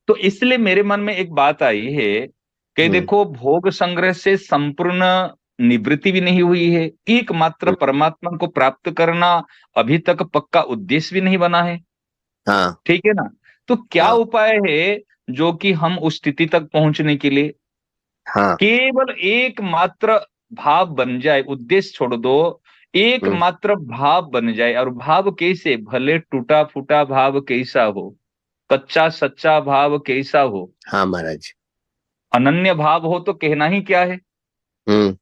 तो इसलिए मेरे मन में एक बात आई है कि हम्म। देखो, भोग संग्रह से संपूर्ण निवृत्ति भी नहीं हुई है, एकमात्र हम्म। परमात्मा को प्राप्त करना अभी तक पक्का उद्देश्य भी नहीं बना है। हाँ। ठीक है ना? तो क्या हाँ। उपाय है जो कि हम उस स्थिति तक पहुंचने के लिए हाँ। केवल एकमात्र भाव बन जाए, उद्देश्य छोड़ दो, हम्म। एकमात्र भाव बन जाए। और भाव कैसे, भले टूटा फूटा भाव कैसा हो, कच्चा सच्चा भाव कैसा हो, हाँ महाराज। अनन्य भाव हो तो कहना ही क्या है। हम्म।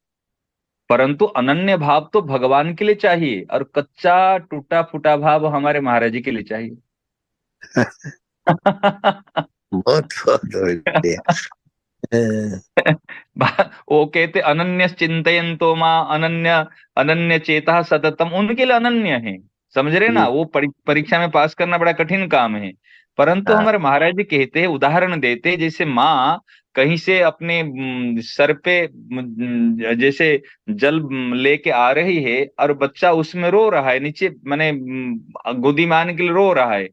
परंतु अनन्य भाव तो भगवान के लिए चाहिए, और कच्चा टूटा फूटा भाव हमारे महाराज जी के लिए चाहिए। बहुत बहुत बढ़िया। हाँ। वो कहते अनन्य चिंतयन्तो माँ, अनन्य अनन्य चेता सततम, उनके लिए अनन्य है। समझ रहे ना? हम्म। वो परीक्षा में पास करना बड़ा कठिन काम है। परंतु हाँ। हमारे महाराज जी कहते हैं, उदाहरण देते हैं, जैसे माँ कहीं से अपने सर पे जैसे जल लेके आ रही है, और बच्चा उसमें रो रहा है, नीचे मैंने गोदी में आने के लिए रो रहा है।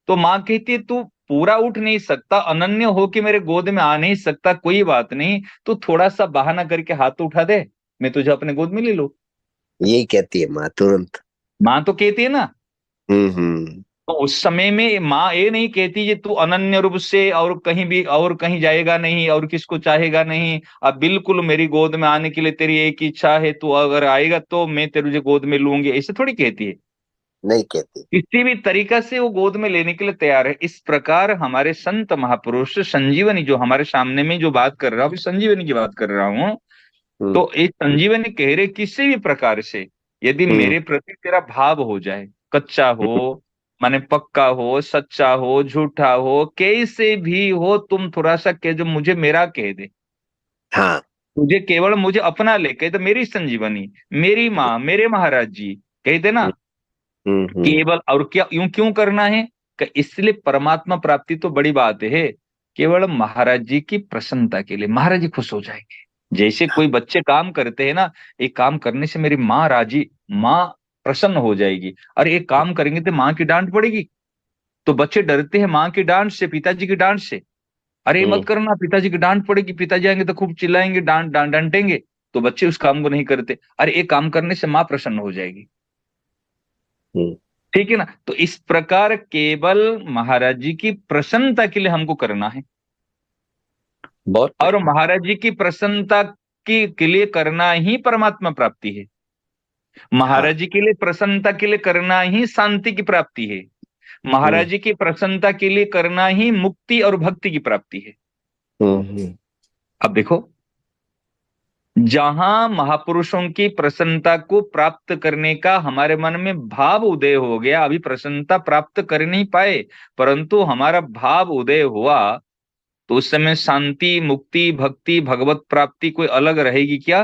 तो माँ कहती है, तू पूरा उठ नहीं सकता, अनन्य हो कि मेरे गोद में आ नहीं सकता, कोई बात नहीं, तू थोड़ा सा बहाना करके हाथ तो उठा दे, मैं तुझे अपने गोद में ले लूं। यही कहती है माँ तुरंत। माँ तो कहती है ना। हम्म। तो उस समय में माँ ये नहीं कहती कि तू अनन्य रूप से और कहीं भी और कहीं जाएगा नहीं और किसको चाहेगा नहीं, अब बिल्कुल मेरी गोद में आने के लिए तेरी एक इच्छा है, तू अगर आएगा तो मैं तुझे गोद में लूंगी, ऐसे थोड़ी कहती है। नहीं कहती। किसी भी तरीका से वो गोद में लेने के लिए तैयार है। इस प्रकार हमारे संत महापुरुष संजीवनी, जो हमारे सामने में जो बात कर रहा हूँ, अभी संजीवनी की बात कर रहा हूँ, हम्म। तो एक संजीवनी कह रहे किसी भी प्रकार से यदि हम्म। मेरे प्रति तेरा भाव हो जाए, कच्चा हम्म। हो, माने पक्का हो, सच्चा हो, झूठा हो, कैसे भी हो, तुम थोड़ा सा कह जो मुझे मेरा कह दे, हाँ। तुझे केवल मुझे अपना ले कह दे, मेरी संजीवनी, मेरी माँ, मेरे महाराज जी, कह दे ना। हम्म। हम्म। केवल, और क्या यूं क्यों करना है कि इसलिए परमात्मा प्राप्ति तो बड़ी बात है, केवल महाराज जी की प्रसन्नता के लिए, महाराज जी खुश हो जाएंगे। जैसे कोई बच्चे काम करते हैं ना, एक काम करने से मेरी माँ राजी, माँ प्रसन्न हो जाएगी, और एक काम करेंगे तो माँ की डांट पड़ेगी। तो बच्चे डरते हैं माँ की डांट से, पिताजी की डांट से। अरे ये मत हम्म। करना, पिताजी की डांट पड़ेगी, पिताजी आएंगे तो खूब चिल्लाएंगे, डांटेंगे। तो बच्चे उस काम को नहीं करते, अरे एक काम करने से माँ प्रसन्न हो जाएगी। हम्म। ठीक है ना? तो इस प्रकार केवल महाराज जी की प्रसन्नता के लिए हमको करना है, बहुत और बढ़िया। महाराज जी की प्रसन्नता की के लिए करना ही परमात्मा प्राप्ति है। हाँ। महाराज जी के लिए प्रसन्नता के लिए करना ही शांति की प्राप्ति है। हम्म। महाराज जी की प्रसन्नता के लिए करना ही मुक्ति और भक्ति की प्राप्ति है। हम्म। अब देखो, जहां महापुरुषों की प्रसन्नता को प्राप्त करने का हमारे मन में भाव उदय हो गया, अभी प्रसन्नता प्राप्त कर नहीं पाए, परंतु हमारा भाव उदय हुआ, तो उस समय शांति, मुक्ति, भक्ति, भगवत प्राप्ति कोई अलग रहेगी क्या?